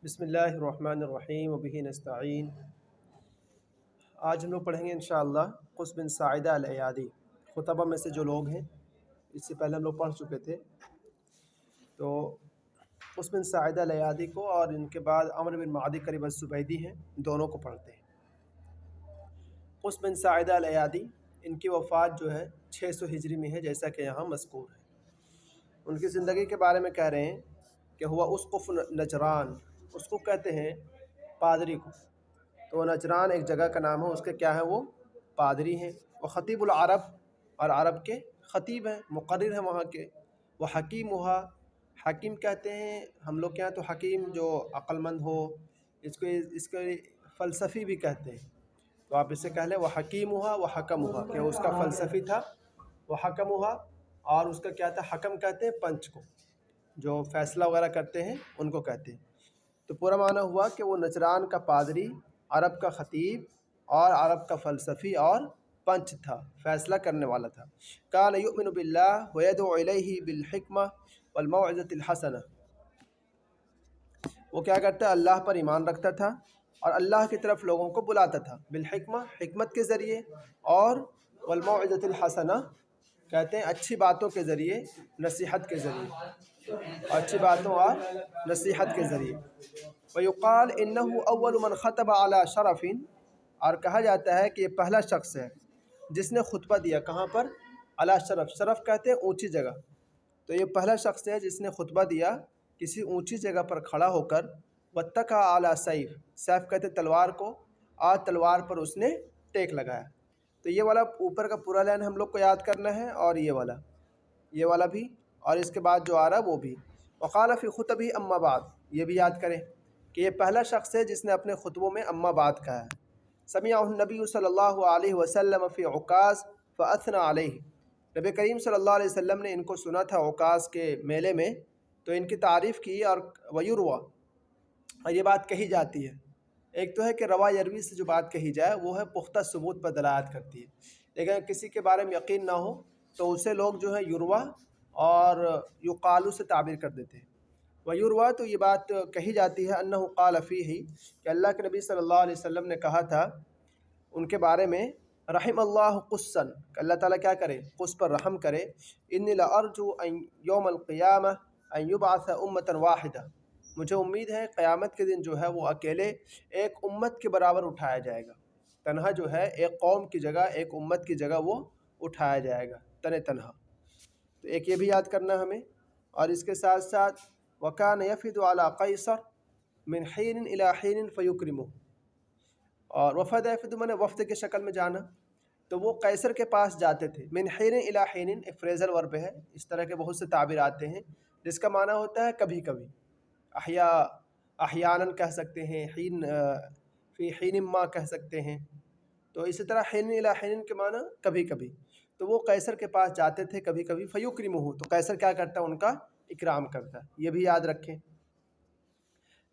بسم اللہ الرحمن الرحیم وبہ نستعین۔ آج ہم لوگ پڑھیں گے انشاءاللہ قص بن ساعدہ الایادی۔ خطبہ میں سے جو لوگ ہیں، اس سے پہلے ہم لوگ پڑھ چکے تھے، تو قص بن ساعدہ الایادی کو اور ان کے بعد عمرو بن معدی کرب الزبیدی ہیں، دونوں کو پڑھتے ہیں۔ قص بن ساعدہ الایادی، ان کی وفات جو ہے 600 ہجری میں ہے، جیسا کہ یہاں مذکور ہے۔ ان کی زندگی کے بارے میں کہہ رہے ہیں کہ ہوا اسقف نجران، اسقف کہتے ہیں پادری کو، تو نجران ایک جگہ کا نام ہے، اس کے کیا ہے، وہ پادری ہیں۔ وہ خطیب العرب، اور عرب کے خطیب ہیں، مقرر ہیں وہاں کے۔ وہ حکیم ہوا، حکیم کہتے ہیں ہم لوگ کے یہاں تو حکیم جو عقل مند ہو، اس کو فلسفی بھی کہتے ہیں، تو آپ اس سے کہہ لیں وہ حکیم ہوا وہ حکم ہوا، کہ اس کا فلسفی تھا وہ حکم ہوا، اور اس کا کیا تھا، حکم کہتے ہیں پنچ کو، جو فیصلہ وغیرہ کرتے ہیں ان کو کہتے ہیں۔ تو پورا معنی ہوا کہ وہ نجران کا پادری، عرب کا خطیب، اور عرب کا فلسفی اور پنچ تھا، فیصلہ کرنے والا تھا۔ کان یؤمن باللہ ویدعو الیہ بالحکمہ والموعظۃ الحسنہ، وہ کیا کرتا ہے، اللہ پر ایمان رکھتا تھا اور اللہ کی طرف لوگوں کو بلاتا تھا، بالحکمہ، حکمت کے ذریعے، اور والموعظۃ الحسنہ کہتے ہیں اچھی باتوں کے ذریعے، نصیحت کے ذریعے، اچھی باتوں اور نصیحت کے ذریعے۔ ویقال انہ اول من خطب علی شرف، اور کہا جاتا ہے کہ یہ پہلا شخص ہے جس نے خطبہ دیا، کہاں پر، علی شرف، شرف کہتے ہیں اونچی جگہ، تو یہ پہلا شخص ہے جس نے خطبہ دیا کسی اونچی جگہ پر کھڑا ہو کر، واتکا علی سیف، سیف کہتے ہیں تلوار کو، اور تلوار پر اس نے ٹیک لگایا۔ تو یہ والا اوپر کا پورا لائن ہم لوگ کو یاد کرنا ہے، اور یہ والا بھی، اور اس کے بعد جو آ رہا وہ بھی۔ وقال فی خطبہ اما بعد، یہ بھی یاد کریں کہ یہ پہلا شخص ہے جس نے اپنے خطبوں میں اما بعد کہا ہے۔ سمعہ النبی صلی اللہ علیہ وسلم فی عکاظ فاثنى علیہ، نبی کریم صلی اللہ علیہ وسلم نے ان کو سنا تھا عکاظ کے میلے میں، تو ان کی تعریف کی، اور ویروہ، اور یہ بات کہی جاتی ہے۔ ایک تو ہے کہ روا یروی سے جو بات کہی جائے وہ ہے پختہ ثبوت پر دلالت کرتی ہے، لیکن کسی کے بارے میں یقین نہ ہو تو اسے لوگ جو ہے یروہ اور یقالو سے تعبیر کر دیتے ہیں۔ ویروہ، تو یہ بات کہی جاتی ہے، انہ قال فیہ، کہ اللہ کے نبی صلی اللہ علیہ وسلم نے کہا تھا ان کے بارے میں، رحم اللہ قصا، کہ اللہ تعالیٰ کیا کرے، قص پر رحم کرے، انی لارجو ان یوم القیامہ ان یبعث امۃ واحدہ، مجھے امید ہے قیامت کے دن جو ہے وہ اکیلے ایک امت کے برابر اٹھایا جائے گا، تنہا جو ہے ایک قوم کی جگہ، ایک امت کی جگہ وہ اٹھایا جائے گا، تنہا۔ تو ایک یہ بھی یاد کرنا ہمیں، اور اس کے ساتھ ساتھ وَكَانَ يَفِدُ عَلَى قَيْصَرَ مِنْ حِينٍ إِلَى حِينٍ فَيُكْرِمُهُ، اور وفد یفد میں نے وفد کے شکل میں جانا، تو وہ قیصر کے پاس جاتے تھے، من حین الی حین، ایک فریزل ورب ہے، اس طرح کے بہت سے تعبیر آتے ہیں جس کا معنی ہوتا ہے کبھی کبھی، احیاناً کہہ سکتے ہیں، حین فی حین ما کہہ سکتے ہیں، تو اسی طرح حین الی حین کے معنی کبھی کبھی، تو وہ قیصر کے پاس جاتے تھے کبھی کبھی، فیکرمہ، تو قیصر کیا کرتا ہے، ان کا اکرام کرتا ہے۔ یہ بھی یاد رکھیں،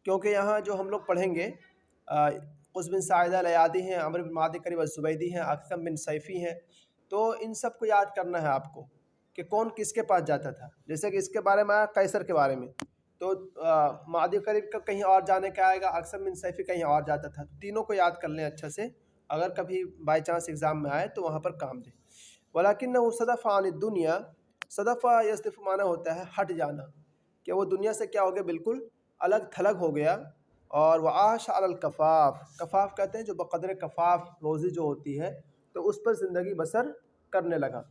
کیونکہ یہاں جو ہم لوگ پڑھیں گے، قص بن ساعدہ الایادی ہیں، عمرو بن معدی کرب الزبیدی ہیں، اکثم بن سیفی ہیں، تو ان سب کو یاد کرنا ہے آپ کو کہ کون کس کے پاس جاتا تھا۔ جیسے کہ اس کے بارے میں آیا قیصر کے بارے میں، تو معدی کرب کا کہیں اور جانے کا آئے گا، اکثم بن سیفی کہیں اور جاتا تھا، تو تینوں کو یاد کر لیں اچھا سے، اگر کبھی بائی چانس ایگزام میں آئے تو وہاں پر کام دیں۔ وَلَكِنَّهُ صَدَفَ عَنِ الدُّنْيَا، صدفہ یصدف معنی ہوتا ہے ہٹ جانا، کہ وہ دنیا سے کیا ہو گیا، بالکل الگ تھلگ ہو گیا، اور وعاش علی الکفاف، کفاف کہتے ہیں جو بقدر کفاف روزی جو ہوتی ہے، تو اس پر زندگی بسر کرنے لگا،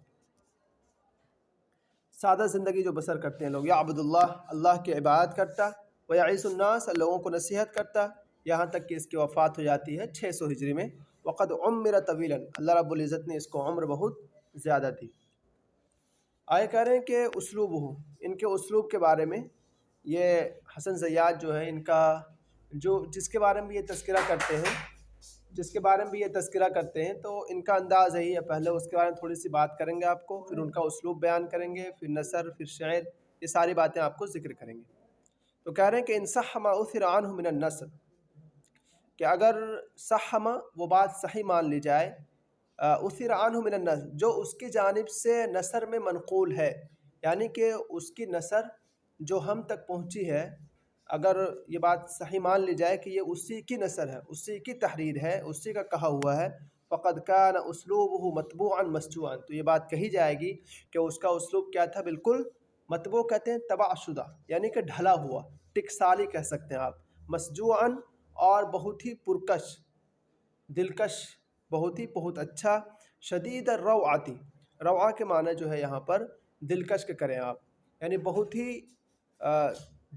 سادہ زندگی جو بسر کرتے ہیں لوگ، یعبد اللہ، اللہ کی عبادت کرتا، ویعظ الناس، لوگوں کو نصیحت کرتا، یہاں تک کہ اس کی وفات ہو جاتی ہے 600 ہجری میں۔ وقد عمر طویلا، اللہ رب العزت نے اس کو عمر بہت زیادہ دی۔ آئے کہہ رہے ہیں کہ اسلوب ہو، ان کے اسلوب کے بارے میں، یہ حسن زیاد جو ہے ان کا، جس کے بارے میں بھی یہ تذکرہ کرتے ہیں، تو ان کا انداز یہی ہے، پہلے اس کے بارے میں تھوڑی سی بات کریں گے آپ کو، پھر ان کا اسلوب بیان کریں گے، پھر نثر، پھر شعر، یہ ساری باتیں آپ کو ذکر کریں گے۔ تو کہہ رہے ہیں کہ ان صح ما اثر عنہ من النثر، کہ اگر صح ما، وہ بات صحیح مان لی جائے، اثر عنہ من النثر، جو اس کی جانب سے نثر میں منقول ہے، یعنی کہ اس کی نثر جو ہم تک پہنچی ہے، اگر یہ بات صحیح مان لی جائے کہ یہ اسی کی نثر ہے، اسی کی تحریر ہے، اسی کا کہا ہوا ہے، فقد کان اسلوبہ مطبوعا مسجوعا، تو یہ بات کہی جائے گی کہ اس کا اسلوب کیا تھا، بالکل مطبوع کہتے ہیں طبع شدہ، یعنی کہ ڈھلا ہوا، ٹکسالی کہہ سکتے ہیں آپ، مسجوعا اور بہت ہی پرکش، دلکش، بہت اچھا، شدید الروعتی، روعہ کے معنی جو ہے یہاں پر دلکش کے کریں آپ، یعنی بہت ہی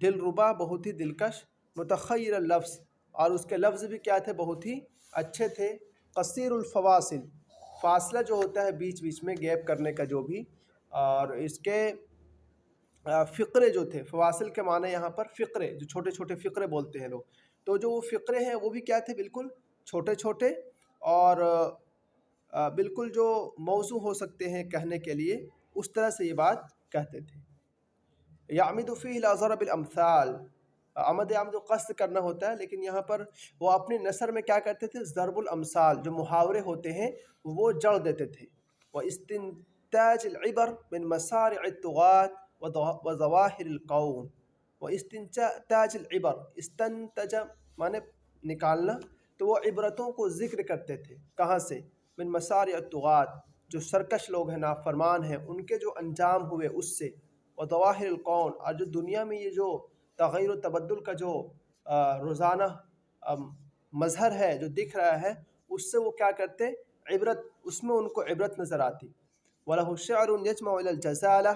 دل ربا، بہت ہی دلکش، متخیر اللفظ، اور اس کے لفظ بھی کیا تھے، بہت ہی اچھے تھے، قصیر الفواصل، فاصلہ جو ہوتا ہے بیچ بیچ میں گیپ کرنے کا جو بھی، اور اس کے فقرے جو تھے، فواصل کے معنی یہاں پر فقرے، جو چھوٹے چھوٹے فقرے بولتے ہیں لوگ، تو جو وہ فقرے ہیں وہ بھی کیا تھے، بالکل چھوٹے چھوٹے، اور بالکل جو موزوں ہو سکتے ہیں کہنے کے لیے، اس طرح سے یہ بات کہتے تھے۔ یعمد فیہ الی ضرب الامثال، عمد قصد کرنا ہوتا ہے، لیکن یہاں پر وہ اپنے نثر میں کیا کرتے تھے، ضرب الامثال، جو محاورے ہوتے ہیں وہ جڑ دیتے تھے، واستنتاج العبر من مسارع الطغاة وظواہر القوم، واستنتاج العبر، استنتج مانے نکالنا، تو وہ عبرتوں کو ذکر کرتے تھے، کہاں سے، من مسارع الطغاة، جو سرکش لوگ ہیں، نافرمان ہیں، ان کے جو انجام ہوئے اس سے، وظواہر القون، اور جو دنیا میں یہ جو تغیر و تبدل کا جو روزانہ مظہر ہے جو دکھ رہا ہے، اس سے وہ کیا کرتے، عبرت، اس میں ان کو عبرت نظر آتی۔ وَلَهُ شعر يجمع إلى الجزالة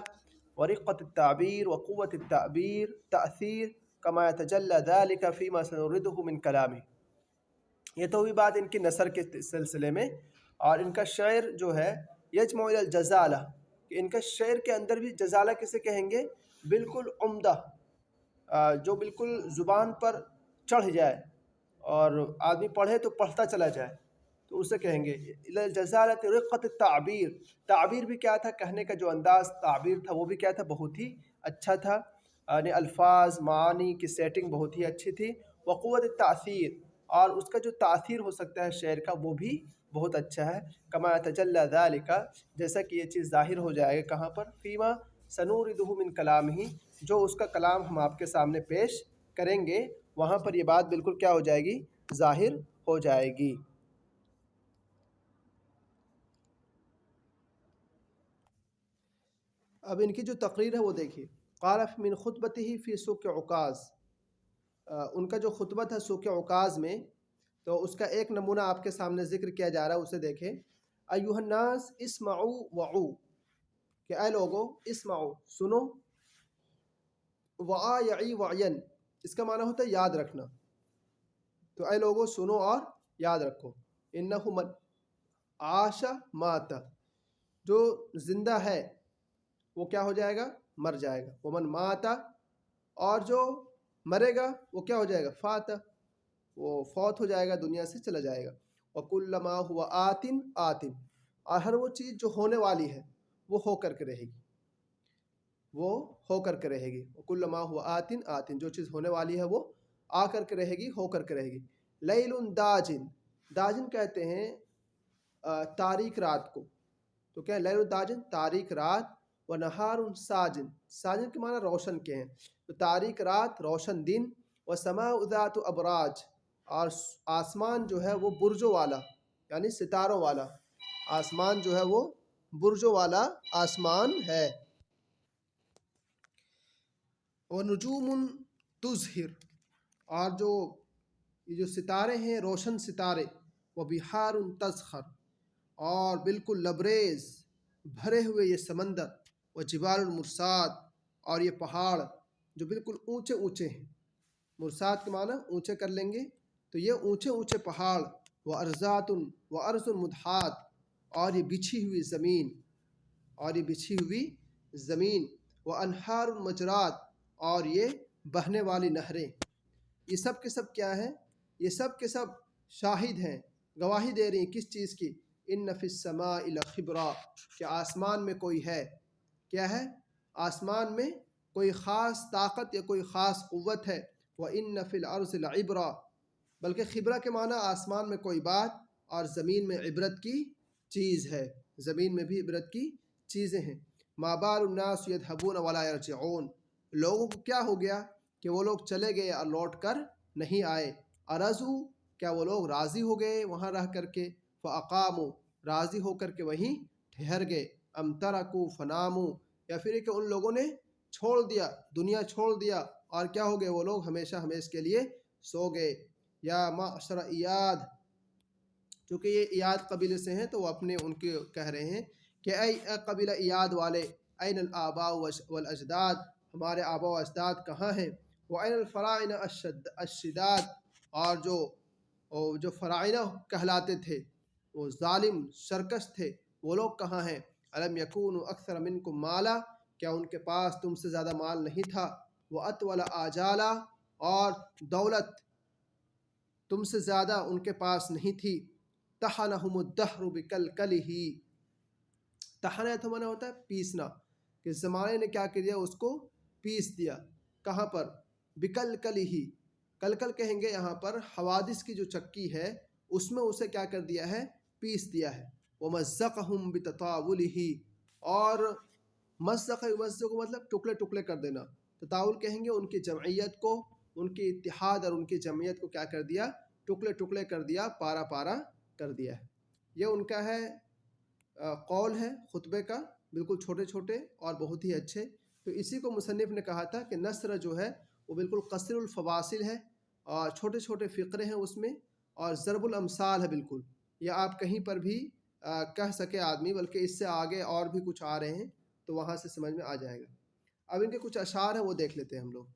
ورقة التعبير وقوة التعبير تأثير كما يتجلى ذلك فيما سنورده من كلامه، یہ تو بھی بات ان کی نثر کے سلسلے میں، اور ان کا شعر جو ہے یجمع إلى الجزالة، کہ ان کا شعر کے اندر بھی جزالہ کسے کہیں گے، بالکل عمدہ، جو بالکل زبان پر چڑھ جائے اور آدمی پڑھے تو پڑھتا چلا جائے، تو اسے کہیں گے الجزالۃ رقۃ التعبیر، تعبیر بھی کیا تھا، کہنے کا جو انداز تعبیر تھا وہ بھی کیا تھا، بہت ہی اچھا تھا، یعنی الفاظ معانی کی سیٹنگ بہت ہی اچھی تھی، وقوت التاثیر، اور اس کا جو تاثیر ہو سکتا ہے شعر کا وہ بھی بہت اچھا ہے، کما یتجلی ذالک، جیسا کہ یہ چیز ظاہر ہو جائے گا کہاں پر، فیما سنورده من کلامہ، جو اس کا کلام ہم آپ کے سامنے پیش کریں گے، وہاں پر یہ بات بالکل کیا ہو جائے گی، ظاہر ہو جائے گی۔ اب ان کی جو تقریر ہے وہ دیکھیے، قال من خطبتہ فی سوق عکاظ، ان کا جو خطبہ تھا سوق عکاظ میں، تو اس کا ایک نمونہ آپ کے سامنے ذکر کیا جا رہا ہے، اسے دیکھیں، ایھا الناس اسمعوا وعوا، کہ اے لوگو، اسمعوا سنو، وعا یعی وعین، اس کا معنی ہوتا ہے یاد رکھنا، تو اے لوگو سنو اور یاد رکھو، انہ من عاش مات، جو زندہ ہے وہ کیا ہو جائے گا، مر جائے گا، ومن مات، اور جو مرے گا وہ کیا ہو جائے گا، فات، وہ فوت ہو جائے گا، دنیا سے چلا جائے گا، وکل ما ہوا آتن آتن، اور ہر وہ چیز جو ہونے والی ہے وہ ہو کر کے رہے گی، وہ ہو کر کے رہے گی، وکل ما ہوا آتن آتن، جو چیز ہونے والی ہے وہ آ کر کے رہے گی، ہو کر کے رہے گی۔ لیل داجن، داجن کہتے ہیں تاریک رات کو، تو کیا ہے لیل داجن، تاریک رات، و نہار ساجن، ساجن کے معنی روشن کے ہیں، تو تاریک رات، روشن دن، و سماء ذات ابراج، اور آسمان جو ہے وہ برجوں والا، یعنی ستاروں والا آسمان جو ہے وہ برجوں والا آسمان ہے، ونجوم تظہر، اور جو یہ جو ستارے ہیں روشن ستارے، وبحار تزخر، اور بالکل لبریز بھرے ہوئے یہ سمندر، وجبال المرصاد، اور یہ پہاڑ جو بالکل اونچے اونچے ہیں، مرصاد کے معنی اونچے کر لیں گے، تو یہ اونچے اونچے پہاڑ، وارضات وارض مدحات، اور یہ بچھی ہوئی زمین، اور یہ بچھی ہوئی زمین، وانہار مجرات، اور یہ بہنے والی نہریں، یہ سب کے سب کیا ہیں، یہ سب کے سب شاہد ہیں، گواہی دے رہی ہیں کس چیز کی، ان فی السماء لخبرا، کہ آسمان میں کوئی ہے، کیا ہے، آسمان میں کوئی خاص طاقت یا کوئی خاص قوت ہے، وان فی الارض لعبرا، بلکہ خبرہ کے معنی آسمان میں کوئی بات، اور زمین میں عبرت کی چیز ہے، زمین میں بھی عبرت کی چیزیں ہیں۔ ما بال الناس یذهبون ولا یرجعون، لوگوں کو کیا ہو گیا کہ وہ لوگ چلے گئے اور لوٹ کر نہیں آئے، ارزو کیا وہ لوگ راضی ہو گئے وہاں رہ کر کے، فاقاموا راضی ہو کر کے وہیں ٹھہر گئے، ام ترکوا فناموا یا پھر کہ ان لوگوں نے چھوڑ دیا، دنیا چھوڑ دیا اور کیا ہو گئے وہ لوگ ہمیشہ ہمیشہ کے لیے سو گئے۔ یا معشر ایاد، چونکہ یہ ایاد قبیلے سے ہیں تو وہ اپنے ان کے کہہ رہے ہیں کہ اے قبیلہ ایاد والے، این الآباء والاجداد، ہمارے آبا و اجداد کہاں ہیں، وَأَيْنَ الْفَرَائِنَ الشِّدَاد، اور جو فرائنہ کہلاتے تھے وہ ظالم سرکش تھے وہ لوگ کہاں ہیں، أَلَمْ يَكُونُوا أَكْثَرَ مِنْكُمْ مَالًا، کیا ان کے پاس تم سے زیادہ مال نہیں تھا، وَأَطْوَلَ آجَالًا، اور دولت تم سے زیادہ ان کے پاس نہیں تھی، طحنہم الدہر بکلکلہ، طحنہ تو معنی ہوتا ہے پیسنا، کہ زمانے نے کیا کر دیا، اس کو پیس دیا، کہاں پر، بکلکلہ، کلکل کہیں گے یہاں پر حوادث کی جو چکی ہے اس میں اسے کیا کر دیا ہے، پیس دیا ہے، ومزقہم بتطاولہ، اور مزق یمزق مطلب ٹکڑے ٹکڑے کر دینا، تطاول کہیں گے ان کی جمعیت کو، ان کی اتحاد اور ان کی جمعیت کو کیا کر دیا، ٹکڑے ٹکڑے کر دیا، پارا پارا کر دیا ہے۔ یہ ان کا ہے قول ہے خطبے کا، بالکل چھوٹے چھوٹے اور بہت ہی اچھے۔ تو اسی کو مصنف نے کہا تھا کہ نثر جو ہے وہ بالکل قصر الفواصل ہے، اور چھوٹے چھوٹے فقرے ہیں اس میں، اور ضرب الامثال ہے بالکل، یا آپ کہیں پر بھی کہہ سکے آدمی، بلکہ اس سے آگے اور بھی کچھ آ رہے ہیں تو وہاں سے سمجھ میں آ جائے گا۔ اب ان کے کچھ اشعار ہیں وہ دیکھ لیتے ہیں ہم لوگ۔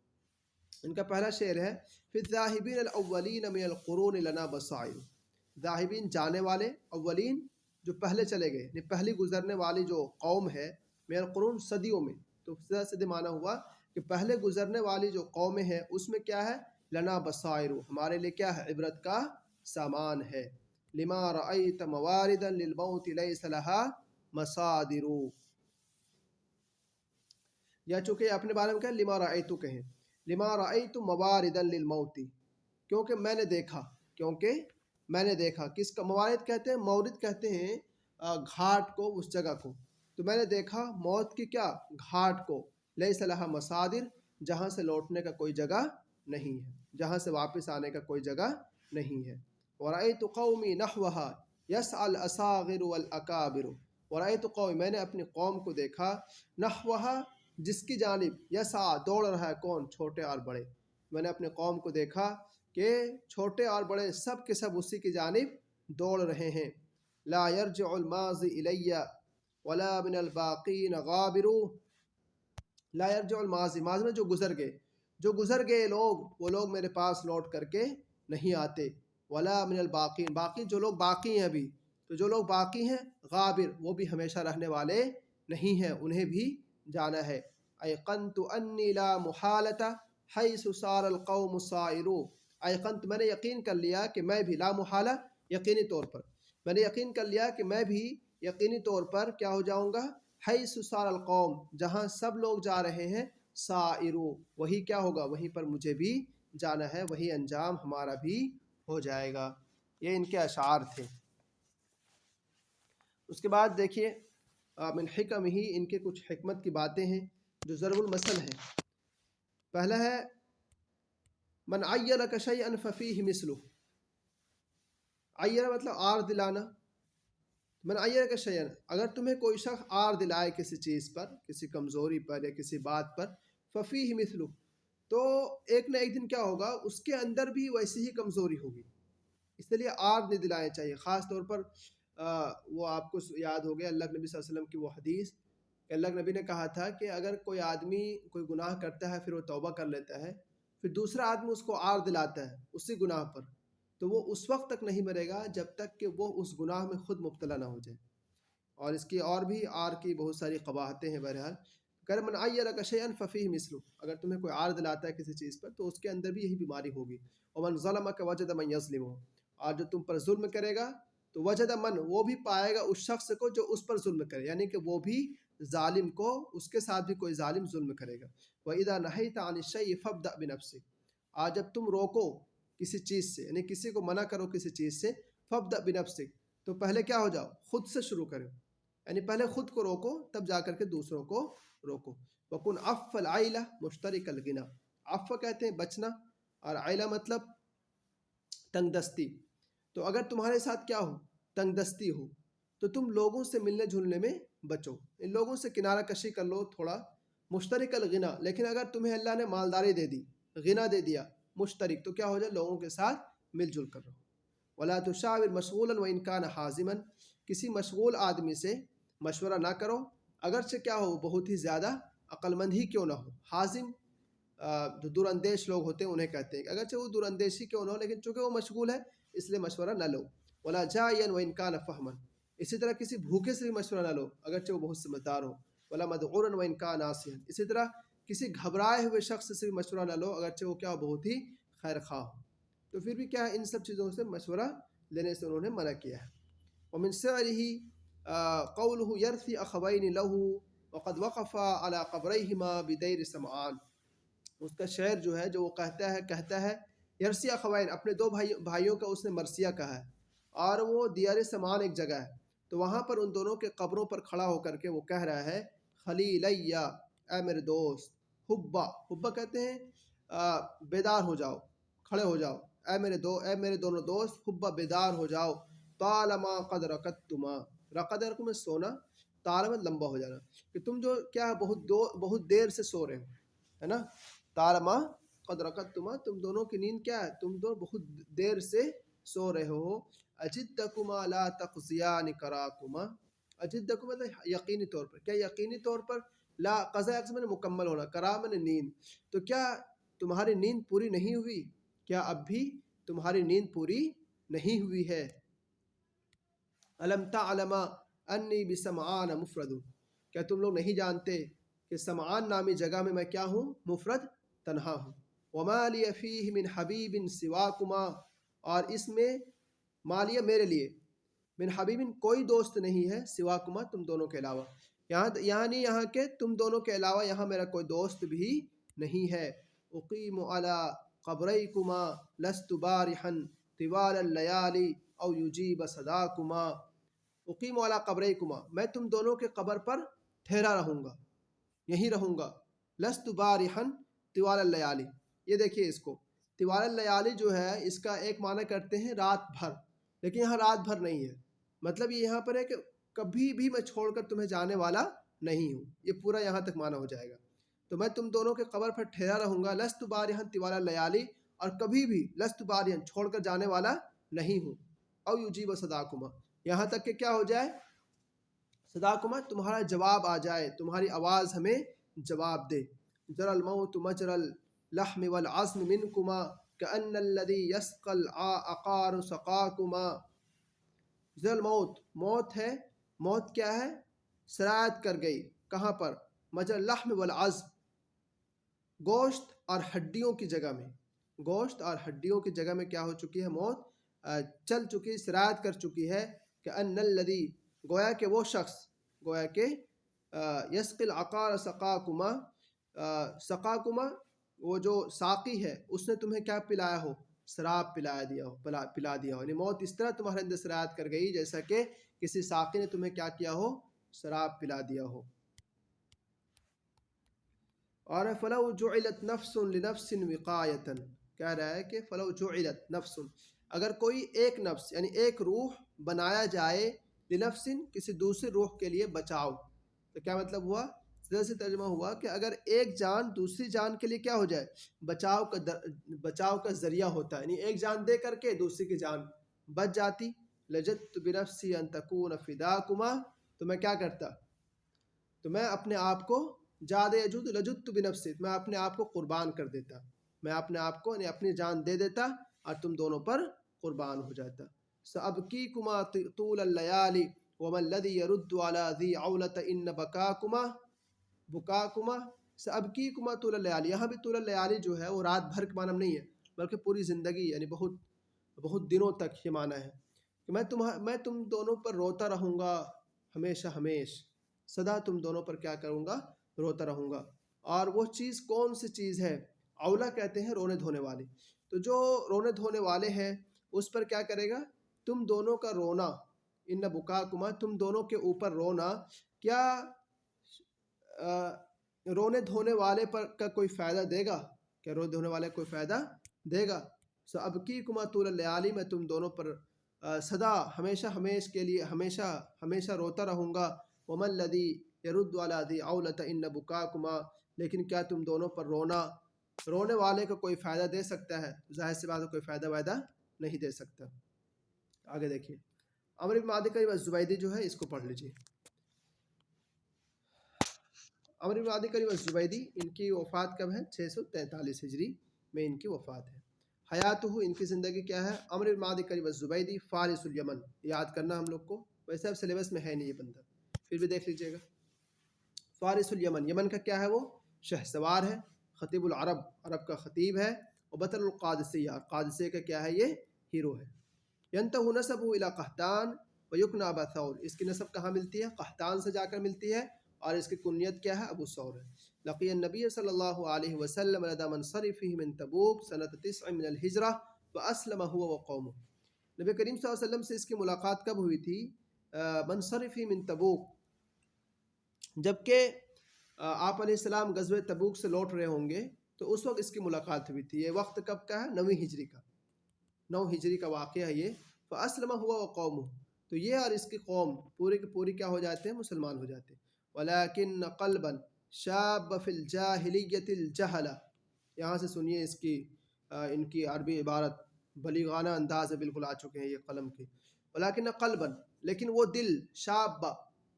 ان کا پہلا شعر ہے، فی الذاہبین الاولین من القرون لنا بصائر، ذاہبین جانے والے، اولین جو پہلے چلے گئے، یعنی پہلی گزرنے والی جو قوم ہے، من القرون صدیوں میں، تو صدی معنی ہوا کہ پہلے گزرنے والی جو قومیں ہیں اس میں کیا ہے، لنا بصائر، ہمارے لیے کیا ہے، عبرت کا سامان ہے، لما رأیت مواردا للموت لیس لها مصادر، یا چونکہ اپنے بارے میں کہیں لما رأیت کہیں، لما رأیت مواردا للموت، کیونکہ میں نے دیکھا، کیونکہ میں نے دیکھا، کس کا موارد کہتے ہیں، مورد کہتے ہیں گھاٹ کو، اس جگہ کو، تو میں نے دیکھا موت کی کیا، گھاٹ کو، لیس لها مصادر، جہاں سے لوٹنے کا کوئی جگہ نہیں ہے، جہاں سے واپس آنے کا کوئی جگہ نہیں ہے، ورأیت قومی نحوہا یسعى الاصاغر والاکابر، ورأیت قومی، میں نے اپنی قوم کو دیکھا، نحوہا جس کی جانب، یسعى دوڑ رہا ہے، کون، چھوٹے اور بڑے، میں نے اپنے قوم کو دیکھا کہ چھوٹے اور بڑے سب کے سب اسی کی جانب دوڑ رہے ہیں، لا يرجع الماضی الی ولا من الباقین غابر، لا یرجع الماضی، ماضی میں جو گزر گئے لوگ، وہ لوگ میرے پاس لوٹ کر کے نہیں آتے، ولا من الباقین، باقی جو لوگ باقی ہیں ابھی، تو جو لوگ باقی ہیں، غابر وہ بھی ہمیشہ رہنے والے نہیں ہیں، انہیں بھی جانا ہے، ایقنت انی لا محالۃ حیث صار القوم صائرو، ایقنت میں نے یقین کر لیا کہ میں بھی، لا محالہ یقینی طور پر، میں نے یقین کر لیا کہ میں بھی یقینی طور پر کیا ہو جاؤں گا، حیث صار القوم، جہاں سب لوگ جا رہے ہیں، صائرو وہی کیا ہوگا، وہیں پر مجھے بھی جانا ہے، وہی انجام ہمارا بھی ہو جائے گا۔ یہ ان کے اشعار تھے۔ اس کے بعد دیکھیے من حکم ہی، ان کے کچھ حکمت کی باتیں ہیں جو ضرب المثل ہیں۔ پہلا ہے، من عیرک شیئا ففیہ مثلہ، عیر مطلب آر دلانا، من عیرک شیئا، اگر تمہیں کوئی شخص آر دلائے کسی چیز پر، کسی کمزوری پر یا کسی بات پر، ففیہ مثلہ، تو ایک نہ ایک دن کیا ہوگا، اس کے اندر بھی ویسی ہی کمزوری ہوگی، اس لیے آر نہیں دلائے چاہیے، خاص طور پر وہ آپ کو یاد ہو گیا اللہ کے نبی صلی اللہ علیہ وسلم کی وہ حدیث کہ اللہ کے نبی نے کہا تھا کہ اگر کوئی آدمی کوئی گناہ کرتا ہے، پھر وہ توبہ کر لیتا ہے، پھر دوسرا آدمی اس کو آر دلاتا ہے اسی گناہ پر، تو وہ اس وقت تک نہیں مرے گا جب تک کہ وہ اس گناہ میں خود مبتلا نہ ہو جائے۔ اور اس کی اور بھی آر کی بہت ساری قباحتیں ہیں۔ بہرحال کہ من عیرک شیئا ففیہ مثلہ، اگر تمہیں کوئی آر دلاتا ہے کسی چیز پر تو اس کے اندر بھی یہی بیماری ہوگی۔ ومن ظلمک وجد من یظلمہ، اور جو تم پر ظلم کرے گا تو وجد من، وہ بھی پائے گا اس شخص کو جو اس پر ظلم کرے، یعنی کہ وہ بھی ظالم کو، اس کے ساتھ بھی کوئی ظالم ظلم کرے گا۔ وَإِذَا نَهَيْتَ عَنِ الشَّيْءِ فَابْدَأْ بِنَفْسِكَ، آج جب تم روکو کسی چیز سے، یعنی کسی کو منع کرو کسی چیز سے، فَابْدَأْ بِنَفْسِكَ، تو پہلے کیا ہو جاؤ، خود سے شروع کرو، یعنی پہلے خود کو روکو تب جا کر کے دوسروں کو روکو۔ وَكُنْ عَفَّ الْعَيْلَ مُشْتَرِكَ الْغِنَى، عفو کہتے ہیں بچنا، اور عیلہ مطلب تنگ دستی. تو اگر تمہارے ساتھ کیا ہو، تنگ دستی ہو، تو تم لوگوں سے ملنے جلنے میں بچو، ان لوگوں سے کنارہ کشی کر لو تھوڑا. مشترک الغنا، لیکن اگر تمہیں اللہ نے مالداری دے دی، غنا دے دیا، مشترک، تو کیا ہو جائے، لوگوں کے ساتھ مل جل کر رہو. ولا تشاور مشغولا وان کان حازما، کسی مشغول آدمی سے مشورہ نہ کرو اگرچہ کیا ہو بہت ہی زیادہ عقل مند ہی کیوں نہ ہو. حازم جو دور اندیش لوگ ہوتے ہیں انہیں کہتے ہیں، اگرچہ وہ دور اندیش ہی کیوں نہ ہو لیکن چونکہ وہ مشغول ہے اس لیے مشورہ نہ لو. ولا جائیا وان کان فہما، اسی طرح کسی بھوکے سے بھی مشورہ نہ لو اگرچہ وہ بہت سمجھدار ہو. ولا مدعورا وان کان عاصیا، اسی طرح کسی گھبرائے ہوئے شخص سے بھی مشورہ نہ لو اگرچہ وہ کیا ہو بہت ہی خیر خواہ ہو. تو پھر بھی کیا ہے، ان سب چیزوں سے مشورہ لینے سے انہوں نے منع کیا ہے. ومن سعره قوله يرثي اخوين له وقد وقف على قبريهما بدير سمعان. اس کا شعر جو ہے جو وہ کہتا ہے یرسی اخوین، اپنے دو بھائیوں کا اس نے مرثیہ کہا ہے، اور وہ دیار سمان ایک جگہ ہے، تو وہاں پر ان دونوں کے قبروں پر کھڑا ہو کر کے وہ کہہ رہا ہے خلیلیہ، اے میرے دوست، حبا کہتے ہیں بیدار ہو جاؤ، کھڑے ہو جاؤ، اے میرے دونوں دوست، حبا بیدار ہو جاؤ. طالما قد رقدتما، رقد میں سونا، طالما لمبا ہو جانا، کہ تم جو کیا بہت دیر سے سو رہے ہو، ہے نا. طالما قد رقدتما، تم دونوں کی نیند کیا ہے، تم دونوں بہت دیر سے سو رہے ہو. اجدکما لا تقضیان کراکما، اجدکما مطلب یقینی طور پر، کیا یقینی طور پر، لا قضا میں نے مکمل ہونا، کرا میں نے نیند، تو کیا تمہاری نیند پوری نہیں ہوئی، کیا اب بھی تمہاری نیند پوری نہیں ہوئی ہے. الم تعلم انی بسمعان مفرد، کیا تم لوگ نہیں جانتے کہ سمعان نامی جگہ میں میں کیا ہوں، مفرد، تنہا ہوں. وما لی فیہ من حبیب سواکما، اور اس میں مالیہ میرے لیے، من حبیب کوئی دوست نہیں ہے، سواکما تم دونوں کے علاوہ، یہاں کہ تم دونوں کے علاوہ یہاں میرا کوئی دوست بھی نہیں ہے. اقیم علی قبریکما لست بارحا طوال اللیالی او یجیب صداکما. اقیم علی قبریکما، میں تم دونوں کے قبر پر ٹھہرا رہوں گا، یہیں رہوں گا. لست بارحا طوال اللیالی، یہ دیکھیے اس کو، طوال اللیالی جو ہے اس کا ایک معنی کرتے ہیں رات بھر، لیکن یہاں رات بھر نہیں ہے، مطلب یہ یہاں پر ہے کہ کبھی بھی میں چھوڑ کر تمہیں جانے والا نہیں ہوں، یہ پورا یہاں تک معنی ہو جائے گا. تو میں تم دونوں کے قبر پر ٹھہرا رہوں گا، لست بارحا طوال اللیالی، اور کبھی بھی لست بارحا چھوڑ کر جانے والا نہیں ہوں. او یجیب صداکما، یہاں تک کہ کیا ہو جائے، صداکما تمہارا جواب آ جائے، تمہاری آواز ہمیں جواب دے. جرى الموت مجرى اللحم والعظم منكما كأن الذي يسقى العقار سقاكما. جرى الموت، موت ہے، موت کیا ہے، سرایت کر گئی، کہاں پر، مجرى اللحم والعظم، گوشت اور ہڈیوں کی جگہ میں، گوشت اور ہڈیوں کی جگہ میں کیا ہو چکی ہے، موت چل چکی، سرایت کر چکی ہے. كأن الذي، گویا کہ وہ شخص، گویا کہ یسقی العقار سقاکما، سقاکما وہ جو ساقی ہے اس نے تمہیں کیا پلایا ہو، شراب پلا دیا ہو، یعنی موت اس طرح تمہارے اندر سرایت کر گئی جیسا کہ کسی ساقی نے تمہیں کیا کیا ہو، شراب پلا دیا ہو. اور فلو جعلت نفس لنفس وقایتا، کہہ رہا ہے کہ فلو جعلت نفس، اگر کوئی ایک نفس یعنی ایک روح بنایا جائے، لنفس کسی دوسری روح کے لیے بچاؤ، تو کیا مطلب ہوا، سے ترجمہ ہوا کہ اگر ایک جان دوسری جان کے لیے کیا ہو جائے، بچاؤ کا ذریعہ ہوتا ہے، یعنی ایک جان دے کر کے دوسری کی جان بچ جاتی. لجدت بنفسی ان تکون فداکما، تو میں کیا کرتا، تو میں اپنے آپ کو، جاد یجود لجدت بنفسی، میں اپنے آپ کو قربان کر دیتا، میں اپنے آپ کو یعنی اپنی جان دے دیتا اور تم دونوں پر قربان ہو جاتا. سأبکیکما طول اللیالی وما الذی یرد علی ذی عولۃ ان بکاکما سأبکیکما طول اللیالی، یہاں بھی طول اللیالی جو ہے وہ رات بھر کے معنی نہیں ہے بلکہ پوری زندگی، یعنی بہت دنوں تک یہ معنی ہے کہ میں تم دونوں پر روتا رہوں گا ہمیشہ سدا تم دونوں پر کیا کروں گا، روتا رہوں گا. اور وہ چیز کون سی چیز ہے، اولا کہتے ہیں رونے دھونے والی، تو جو رونے دھونے والے ہیں اس پر کیا کرے گا، تم دونوں کا رونا، ان بکاکما تم دونوں کے اوپر رونا، کیا رونے دھونے والے پر کا کوئی فائدہ دے گا، کہ روتے ہونے والے کوئی فائدہ دے گا. سو ابکی کما طول اللیالی، میں تم دونوں پر سدا ہمیشہ ہمیش کے لیے ہمیشہ روتا رہوں گا. وما الذی یرد علی ذی عولۃ ان بکاکما، لیکن کیا تم دونوں پر رونے والے کو کوئی فائدہ دے سکتا ہے؟ ظاہر سی بات ہے کوئی فائدہ وائدہ نہیں دے سکتا. آگے دیکھیے عمرو بن معدی قریب الزبیدی جو ہے اس کو پڑھ لیجیے. عمرو بن معدی قریب الزبیدی، ان کی وفات کب ہے؟ 643 ہجری میں ان کی وفات ہے. حیاتہ، ان کی زندگی کیا ہے؟ عمرو بن معدی قریب الزبیدی فارس الیمن. یاد کرنا ہم لوگ کو، ویسے اب سلیبس میں ہے نہیں یہ بندہ، پھر بھی دیکھ لیجیے گا. فارس الیمن، یمن کا کیا ہے؟ وہ شہسوار ہے. خطیب العرب، عرب کا خطیب ہے. وبطل القادسیہ، قادسیہ کا کیا ہے؟ یہ ہیرو ہے. ینتہو نسبہ الی قحطان ویکنی ابا ثور، اس کی نسب کہاں ملتی ہے؟ قحطان سے جا کر ملتی ہے، اور اس کی کنیت کیا ہے؟ ابو ثور ہے. لقی النبی صلی اللہ علیہ وسلم لدى منصرفہ من تبوک سنۃ 9 من الہجرہ واسلم هو وقومہ. نبی کریم صلی اللہ علیہ وسلم سے اس کی ملاقات کب ہوئی تھی؟ منصرفی من تبوک، جبکہ آپ علیہ السلام غزوہ تبوک سے لوٹ رہے ہوں گے تو اس وقت اس کی ملاقات ہوئی تھی. یہ وقت کب کا ہے؟ 9 ہجری کا، 9 ہجری کا واقعہ ہے یہ. فاسلم ہوا وقومہ، تو یہ اور اس کی قوم پوری کی پوری کیا ہو جاتے ہیں؟ مسلمان ہو جاتے ہیں. ولیکن قلبا شاب فی الجاہلیت الجہلہ، یہاں سے سنیے اس کی ان کی عربی عبارت بلیغانہ انداز میں بالکل آ چکے ہیں یہ قلم کے. ولیکن قلبا، لیکن وہ دل، شاب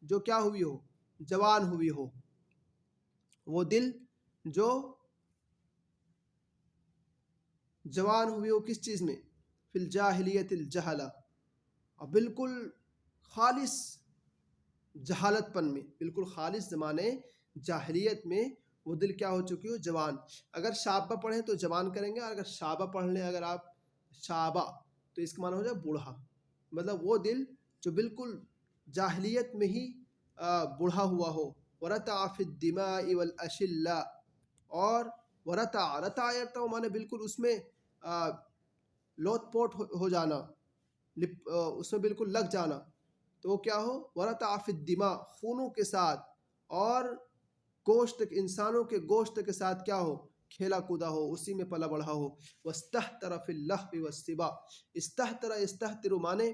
جو کیا ہوئی ہو؟ جوان ہوئی ہو. وہ دل جو جوان ہوئی ہو کس چیز میں؟ فی الجاہلیت الجہلہ، اور بالکل خالص جہالت پن میں، بالکل خالص زمانے جاہلیت میں وہ دل کیا ہو چکی ہو؟ جوان. اگر شابہ پڑھیں تو جوان کریں گے، اور اگر شابہ پڑھ لیں اگر آپ شابہ تو اس کا معنی ہو جائے بوڑھا. مطلب وہ دل جو بالکل جاہلیت میں ہی بوڑھا ہوا ہو. ورتع فی الدماء والاشلہ، اور رتع معنی بالکل اس میں لوت پوٹ ہو جانا، اس میں بالکل لگ جانا. تو وہ کیا ہو؟ ورتع فی الدماء، خونوں کے ساتھ، اور گوشت، انسانوں کے گوشت کے ساتھ کیا ہو؟ کھیلا کودا ہو، اسی میں پلا بڑھا ہو. واستہتر فی اللہو والسبا، استہتر مانے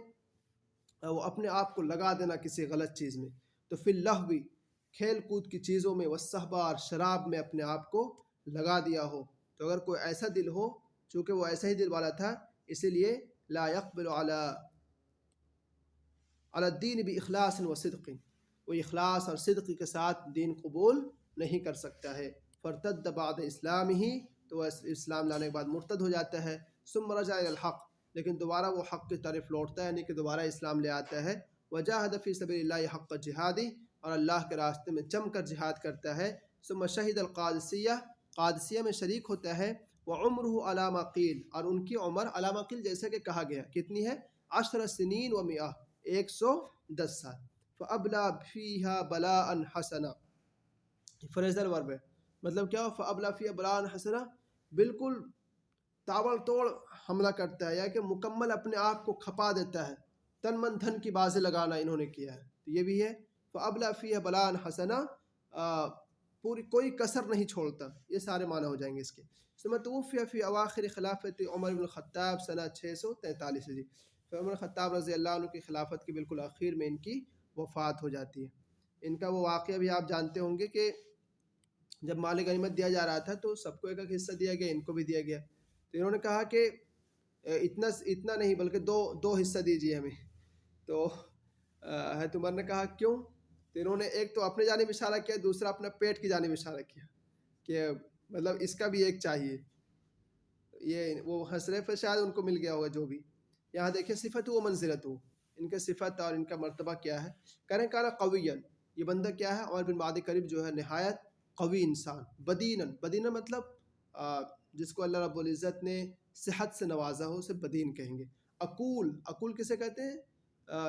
وہ اپنے آپ کو لگا دینا کسی غلط چیز میں. تو فی اللہو، کھیل کود کی چیزوں میں، والسہبا، اور شراب میں اپنے آپ کو لگا دیا ہو. تو اگر کوئی ایسا دل ہو، چونکہ وہ ایسا ہی دل والا تھا، اسی لیے لا يقبل علی الدین باخلاص وصدق، وہ اخلاص اور صدق کے ساتھ دین قبول نہیں کر سکتا ہے. فرتد بعد اسلامہ، تو وہ اسلام لانے کے بعد مرتد ہو جاتا ہے. ثم رجع الی الحق، لیکن دوبارہ وہ حق کی طرف لوٹتا ہے، یعنی کہ دوبارہ اسلام لے آتا ہے. وجاہد فی سبیل اللہ حق جہادی، اور اللہ کے راستے میں جم کر جہاد کرتا ہے. ثم شہد القادسیہ، قادسیہ میں شریک ہوتا ہے. وعمرہ علی ما قیل، اور ان کی عمر علی ما قیل جیسے کہ کہا گیا کتنی ہے؟ 10 سنین و 100، 110 سال. فابلا فیہا بلاء حسنا، فریزل ورب ہے، مطلب کیا ہو؟ فابلا فیہا بلاء حسنا، بالکل تابڑ توڑ حملہ کرتا ہے، یا کہ مکمل اپنے آپ کو کھپا دیتا ہے، تن من دھن کی بازی لگانا انہوں نے کیا ہے. تو یہ بھی ہے فابلا فیہا بلاء حسنا، پوری کوئی کسر نہیں چھوڑتا. یہ سارے معنی ہو جائیں گے اس کے. ثم توفی فی اواخر خلافت عمر بن الخطاب سنہ 643 ہجری، عمر خطاب رضی اللہ عنہ کی خلافت کے بالکل آخر میں ان کی وفات ہو جاتی ہے. ان کا وہ واقعہ بھی آپ جانتے ہوں گے کہ جب مال غنیمت دیا جا رہا تھا تو سب کو ایک ایک حصہ دیا گیا، ان کو بھی دیا گیا. تو انہوں نے کہا کہ اتنا نہیں بلکہ دو حصہ دیجیے ہمیں. تو حضرت عمر نے کہا کیوں؟ تو انہوں نے ایک تو اپنے جانب اشارہ کیا، دوسرا اپنا پیٹ کی جانب اشارہ کیا کہ مطلب اس کا بھی ایک چاہیے. یہ وہ حسرت شاید ان کو مل گیا ہوگا جو بھی. یہاں دیکھیں صفت و منزلت، ان کے صفت اور ان کا مرتبہ کیا ہے. کریں کانا قویًا، یہ بندہ کیا ہے؟ عمر بن معدی قریب جو ہے نہایت قوی انسان. بدیناً مطلب جس کو اللہ رب العزت نے صحت سے نوازا ہو اسے بدین کہیں گے. اکول کسے کہتے ہیں؟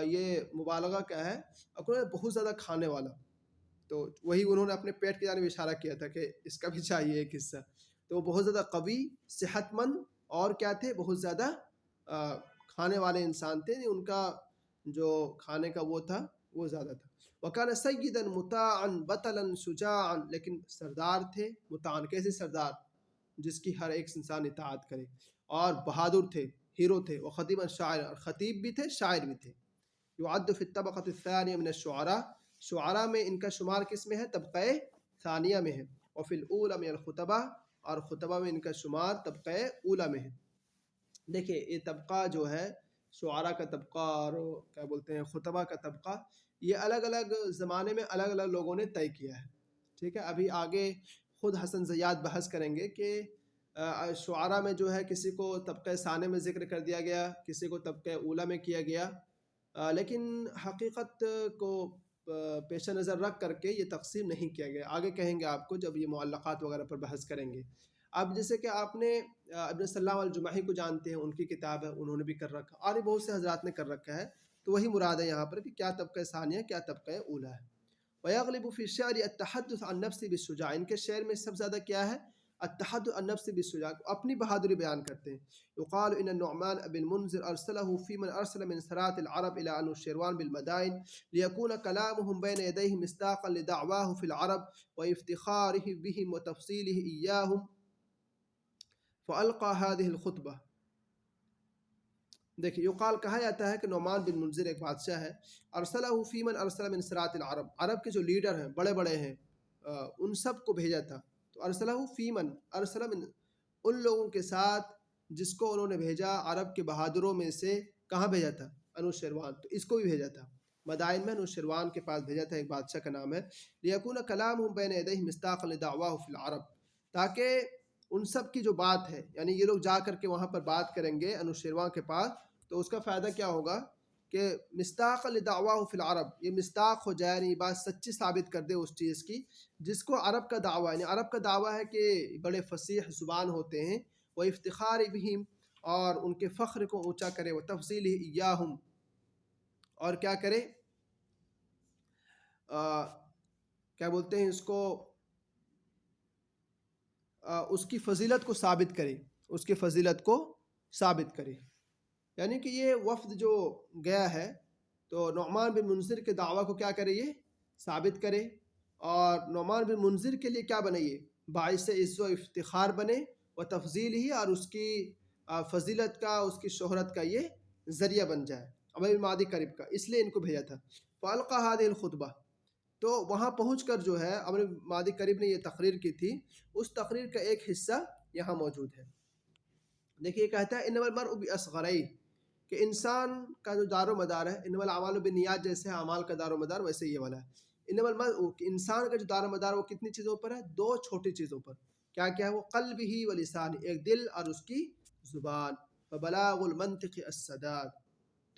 یہ مبالغہ کا ہے. اکول بہت زیادہ کھانے والا. تو وہی انہوں نے اپنے پیٹ کی جانب اشارہ کیا تھا کہ اس کا بھی چاہیے ایک حصہ. تو وہ بہت زیادہ قوی، صحت مند، اور کیا تھے؟ بہت زیادہ کھانے والے انسان تھے. ان کا جو کھانے کا وہ تھا وہ زیادہ تھا. وکان سیداً مطاعاً بطلاً شجاعاً، لیکن سردار تھے. مطاعاً کیسے سردار؟ جس کی ہر ایک انسان اطاعت کرے، اور بہادر تھے، ہیرو تھے، وہ خطیبا شاعر، اور خطیب بھی تھے، شاعر بھی تھے۔ یعد فی الطبقۃ الثانیہ من الشعراء، شعراء میں ان کا شمار کس میں ہے؟ طبقہ ثانیہ میں ہے۔ وفی الاولی من الخطبہ، اور خطبہ میں ان کا شمار طبقہ اولی میں ہے۔ دیکھیں یہ طبقہ جو ہے شعراء کا طبقہ اور کیا بولتے ہیں خطبہ کا طبقہ، یہ الگ الگ زمانے میں الگ الگ لوگوں نے طے کیا ہے، ٹھیک ہے۔ ابھی آگے خود حسن زیاد بحث کریں گے کہ شعراء میں جو ہے کسی کو طبقہ ثانی میں ذکر کر دیا گیا، کسی کو طبقہ اولی میں کیا گیا، لیکن حقیقت کو پیش نظر رکھ کر کے یہ تقسیم نہیں کیا گیا، آگے کہیں گے آپ کو جب یہ معلقات وغیرہ پر بحث کریں گے۔ اب جیسے کہ آپ نے ابن سلام الجمحی کو جانتے ہیں، ان کی کتاب ہے، انہوں نے بھی کر رکھا، اور بہت سے حضرات نے کر رکھا ہے، تو وہی مراد ہے یہاں پر کہ کیا طبقہ ثانیہ کیا طبقہ اولی ہے۔ وَيَغْلِبُ فِي الشَّعْرِ التَّحَدُّثُ عَنْ نَفْسِ بِالشُّجَاعِ، ان کے شعر میں سب سے زیادہ کیا ہے؟ التحدث عن نفس بالشجاع، اپنی بہادری بیان کرتے ہیں۔ يقال ان النعمان بن المنذر ارسله في من ارسل من سرات العرب الى انوشیروان بالمدائن ليكون كلامهم بين يديه مصداقا لدعواه في العرب وافتخاره بهم وتفصيله اياهم فالقى هذه الخطبه۔ دیکھیے یقال کہا جاتا ہے کہ نعمان بن منذر ایک بادشاہ ہے، ارسلہ فی من ارسل من سرات العرب، عرب کے جو لیڈر ہیں بڑے بڑے ہیں ان سب کو بھیجا تھا، تو ارسلہ فی من ارسل من، ان لوگوں کے ساتھ جس کو انہوں نے بھیجا عرب کے بہادروں میں سے، کہاں بھیجا تھا؟ انوشیروان، تو اس کو بھی بھیجا تھا مدائن میں، انوشیروان کے پاس بھیجا تھا، ایک بادشاہ کا نام ہے، لیکون کلامہم بین یدیہ مصداقا لدعواہ فی العرب، تاکہ ان سب کی جو بات ہے، یعنی یہ لوگ جا کر کے وہاں پر بات کریں گے انوشیروان کے پاس، تو اس کا فائدہ کیا ہوگا کہ مصداق لدعواہ فی العرب، یہ مصداق ہو جائے، یعنی یہ بات سچی ثابت کر دے اس چیز کی جس کو عرب کا دعویٰ ہے، یعنی عرب کا دعویٰ ہے کہ بڑے فصیح زبان ہوتے ہیں، وہ افتخار بہم، اور ان کے فخر کو اونچا کرے، وہ تفصیل ایاہم، اور کیا کرے کیا بولتے ہیں اس کو، اس کی فضیلت کو ثابت کرے، اس کی فضیلت کو ثابت کرے، یعنی کہ یہ وفد جو گیا ہے تو نعمان بن منذر کے دعویٰ کو کیا کرے، یہ ثابت کرے، اور نعمان بن منذر کے لیے کیا بنے، یہ باعث عزت و افتخار بنے، و تفضیل ہی، اور اس کی فضیلت کا، اس کی شہرت کا یہ ذریعہ بن جائے، امر ماضی قریب کا، اس لیے ان کو بھیجا تھا۔ فالقى هذه الخطبہ، تو وہاں پہنچ کر جو ہے امر ماضی قریب نے یہ تقریر کی تھی، اس تقریر کا ایک حصہ یہاں موجود ہے۔ دیکھیے کہتا ہے انما المرء باصغريه، کہ انسان کا جو دار و مدار ہے، انما الاعمال بالنیات جیسے اعمال کا دار و مدار ویسے یہ والا ہے، انما المرء، کہ انسان کا جو دار و مدار وہ کتنی چیزوں پر ہے؟ دو چھوٹی چیزوں پر، کیا کیا ہے وہ؟ قلبہ و لسان، ایک دل اور اس کی زبان، فبلاغ المنطق السداد،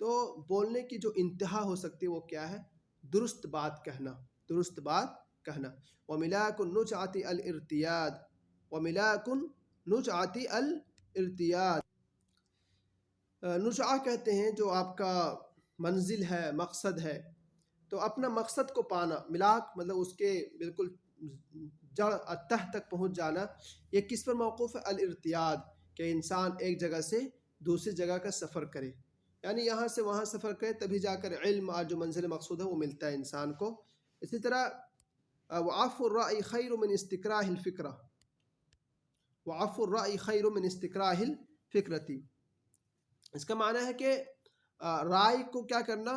تو بولنے کی جو انتہا ہو سکتی ہے وہ کیا ہے؟ درست بات کہنا، درست بات کہنا۔ وملاک النجعۃ الارتیاد، وملاک النجعۃ الارتیاد، نجعہ کہتے ہیں جو آپ کا منزل ہے، مقصد ہے، تو اپنا مقصد کو پانا، ملاک مطلب اس کے بالکل جڑ تہ تک پہنچ جانا، یہ کس پر موقوف ہے؟ الارتیاد، کہ انسان ایک جگہ سے دوسری جگہ کا سفر کرے، یعنی یہاں سے وہاں سفر کرے، تبھی جا کر علم اور جو منزل مقصود ہے وہ ملتا ہے انسان کو۔ اسی طرح وعفو الرأی خیر من استکراہ الفکرہ، وعفو الرأی خیر من استکراہ الفکرتی، اس کا معنی ہے کہ رائے کو کیا کرنا،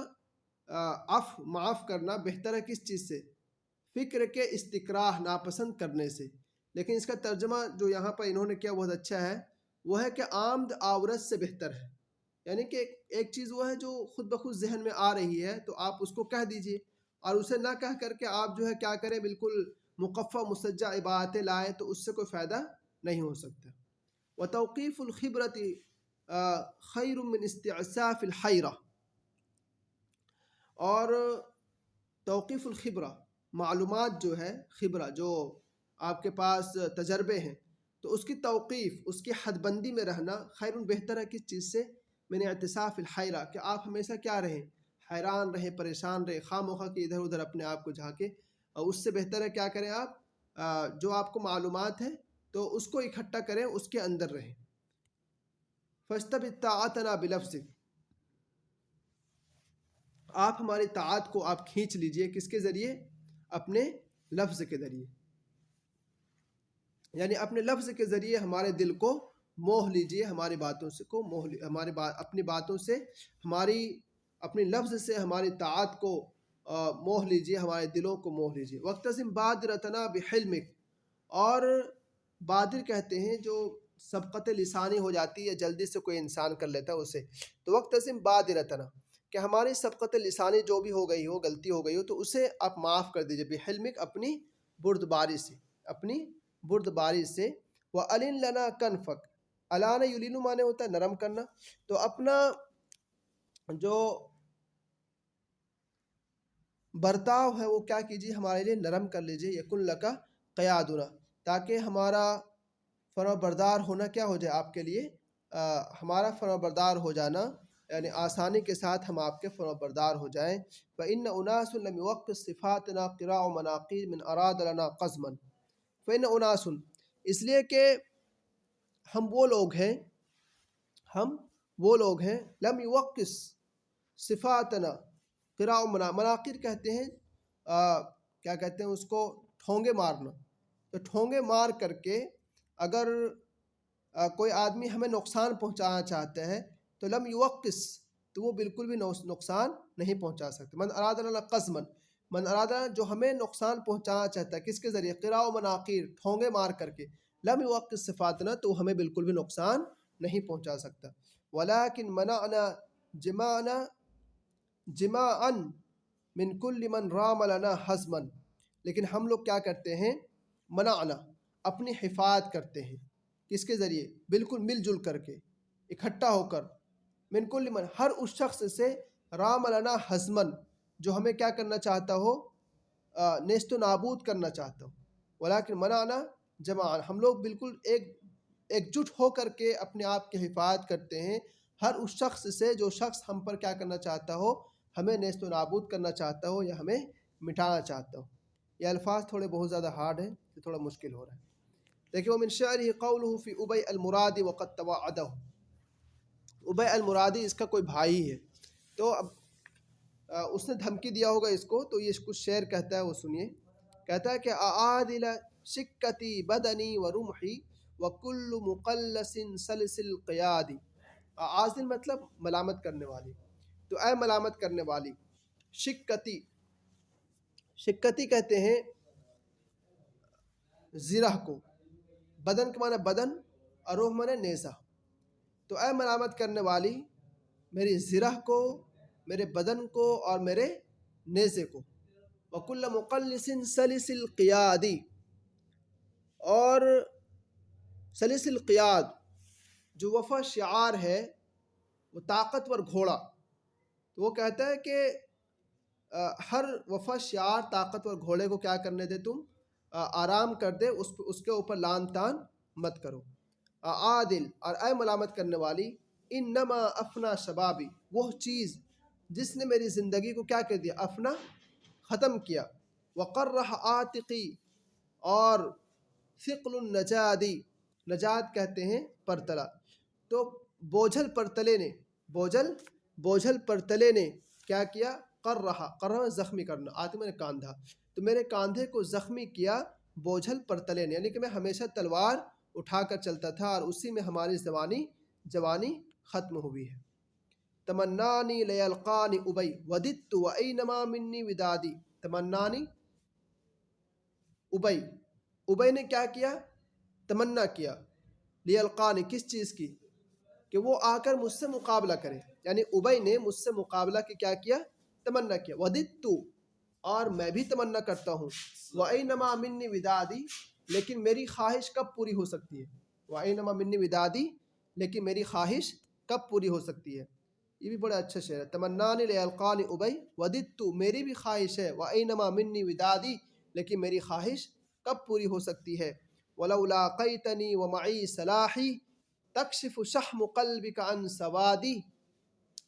معاف کرنا بہتر ہے کس چیز سے؟ فکر کے استکراہ، ناپسند کرنے سے۔ لیکن اس کا ترجمہ جو یہاں پر انہوں نے کیا بہت اچھا ہے، وہ ہے کہ آمد آورت سے بہتر ہے، یعنی کہ ایک چیز وہ ہے جو خود بخود ذہن میں آ رہی ہے تو آپ اس کو کہہ دیجئے، اور اسے نہ کہہ کر کے آپ جو ہے کیا کریں، بالکل مقفع مسجع عبارتیں لائیں، تو اس سے کوئی فائدہ نہیں ہو سکتا۔ وتوقیف الخبرۃ خیر من استعصاف الحیرہ، اور توقیف الخبرہ، معلومات جو ہے، خبرہ جو آپ کے پاس تجربے ہیں، تو اس کی توقیف، اس کی حد بندی میں رہنا، خیر بہتر ہے کس چیز سے؟ من اعتصاف الحیرہ، کہ آپ ہمیشہ کیا رہیں؟ حیران رہیں، پریشان رہیں، خواہ مخواہ کہ ادھر ادھر اپنے آپ کو جھانکے، اور اس سے بہتر ہے کیا کریں آپ، جو آپ کو معلومات ہے تو اس کو اکٹھا کریں، اس کے اندر رہیں۔ فاستبق طاعتنا بلفظک، آپ ہماری طاعت کو آپ کھینچ لیجئے، کس کے ذریعے؟ اپنے لفظ کے ذریعے۔ یعنی اپنے لفظ کے ذریعے ہمارے دل کو موہ لیجئے، ہماری باتوں سے کو اپنی باتوں سے، ہماری اپنی لفظ سے ہماری طاعت کو موہ لیجئے، ہمارے دلوں کو موہ لیجئے۔ وَاقْتَسِمْ بَادِرَتَنَا بِحِلْمِكَ، اور بادر کہتے ہیں جو سبقت لسانی ہو جاتی ہے، جلدی سے کوئی انسان کر لیتا ہے اسے، تو وَاقْتَسِمْ بَادِرَتَنَا، کہ ہماری سبقت لسانی جو بھی ہو گئی ہو، غلطی ہو گئی ہو، تو اسے آپ معاف کر دیجئے، بحلمک، اپنی بردباری سے، اپنی بردباری سے۔ وَأَلِن لَنَا كَنْفَكَ، الان یلین معنی ہوتا ہے نرم کرنا، تو اپنا جو برتاؤ ہے وہ کیا کیجیے، ہمارے لیے نرم کر لیجیے، یکن لکا قیادنا، تاکہ ہمارا فرما بردار ہونا کیا ہو جائے آپ کے لیے، ہمارا فرما بردار ہو جانا، یعنی آسانی کے ساتھ ہم آپ کے فرما بردار ہو جائیں۔ فَإِنَّ أُنَاسٌ لَمْ يُوَقِّ صِفَاتِنَا قِرَاءُ مَنَاقِيرٍ مِنْ أَرَادَ لَنَا قَزْمًا۔ فَإِنَّ أُنَاسٌ، اس لیے کہ ہم وہ لوگ ہیں لم یوقس صفاتنا، قراء مناقر کہتے ہیں کیا کہتے ہیں اس کو، ٹھونگے مارنا، تو ٹھونگے مار کر کے اگر کوئی آدمی ہمیں نقصان پہنچانا چاہتا ہے تو لم یوقس، تو وہ بالکل بھی نقصان نہیں پہنچا سکتے۔ من اراد لنا قزمن، من اراد، جو ہمیں نقصان پہنچانا چاہتا ہے کس کے ذریعے، قراء و مناقیر، ٹھونگے مار کر کے، لم یوقس صفاتنا، تو ہمیں بالکل بھی نقصان نہیں پہنچا سکتا۔ ولیکن منعنا جماعا من کل من رام لنا حزما، لیکن ہم لوگ کیا کرتے ہیں، منعنا، اپنی حفاظت کرتے ہیں، کس کے ذریعے، بالکل مل جل کر کے، اکٹھا ہو کر، من کل من، ہر اس شخص سے، رام لنا حزما، جو ہمیں کیا کرنا چاہتا ہو، نیست و نابود کرنا چاہتا ہو۔ ولیکن منعنا جماعا، ہم لوگ بالکل ایک جٹ ہو کر کے اپنے آپ کی حفاظت کرتے ہیں ہر اس شخص سے جو شخص ہم پر کیا کرنا چاہتا ہو، ہمیں نیست و نابود کرنا چاہتا ہو یا ہمیں مٹانا چاہتا ہو۔ یہ الفاظ تھوڑے بہت زیادہ ہارڈ ہیں، یہ تھوڑا مشکل ہو رہا ہے۔ دیکھیں، ومن شعرہ قولہ فی ابی المرادی وقد توعدہ، ابی المرادی اس کا کوئی بھائی ہے، تو اب اس نے دھمکی دیا ہوگا اس کو، تو یہ کچھ شعر کہتا ہے، وہ سنیے۔ کہتا ہے کہ اعادل شکتی بدنی ورمحی وکل مقلس سلسل قیادی۔ اعادل مطلب ملامت کرنے والی، تو اے ملامت کرنے والی، شکتی کہتے ہیں زرہ کو، بدن کے معنی بدن، اور روح معنی نیزہ، تو اے ملامت کرنے والی میری زرہ کو، میرے بدن کو اور میرے نیزے کو۔ وَكُلَّ مُقَلِّسٍ سَلِسِ الْقِيَادِ، اور سلس القیاد جو وفا شعار ہے، وہ طاقتور گھوڑا، تو وہ کہتا ہے کہ ہر وفا شعار طاقتور گھوڑے کو کیا کرنے دے، تم آرام کر دے، اس کے اوپر لان تان مت کرو۔ عادل، اور اے ملامت کرنے والی، انما افنا شبابی، وہ چیز جس نے میری زندگی کو کیا کر دیا، افنا، ختم کیا۔ وقرح عاتقی، اور ثقل النجادی، نجات کہتے ہیں پرتلا، تو بوجھل پرتلے نے کیا کیا، قرہ زخمی کرنا، عاتق میں نے کاندھا، تو میرے کاندھے کو زخمی کیا بوجھل پرتلے نے، یعنی کہ میں ہمیشہ تلوار اٹھا کر چلتا تھا اور اسی میں ہماری جوانی ختم ہوئی ہے۔ تمنانی لیلقانی ابی وددت وانما منی ودادی، تمنانی، ابی نے کیا کیا، تمنا کیا، لیلقانی، کس چیز کی، کہ وہ آ کر مجھ سے مقابلہ کرے، یعنی ابی نے مجھ سے مقابلہ کی کیا کیا، تمنا کیا۔ وددت، اور میں بھی تمنا کرتا ہوں، وانما منی ودادی، لیکن میری خواہش کب پوری ہو سکتی ہے، وانما منی ودادی، لیکن میری خواہش کب پوری ہو سکتی ہے۔ یہ بھی بڑا اچھا شعر ہے۔ تمنانی لیلقانی ابی وددت، میری بھی خواہش ہے، وانما منی ودادی، لیکن میری خواہش کب پوری ہو سکتی ہے۔ ولو لاقیتنی ومعی سلاحی تکشف شحم قلبک عن سوادی،